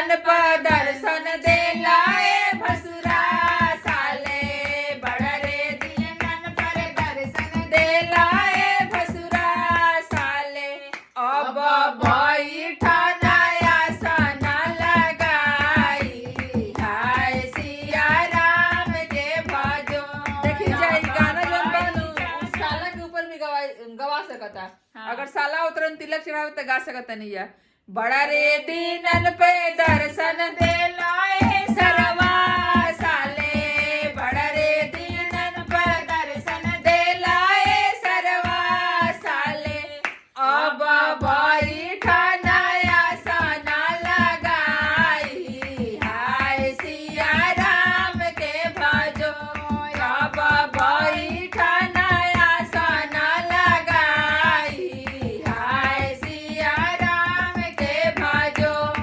दीनन पर दर्शन दे लाए भसुरा साले बड़ा रे दीनन पर दर्शन दे लाए भसुरा साले अब बैठा नया सना लगाई हाय सिया राम के भजो। देखी जाए गाना जौन बानू उ साला के ऊपर भी गवा सकता। अगर साला उतरन तिलक चढ़ावे तो गा सकता नहीं है। बड़ा रे दीनन पे दर्शन दे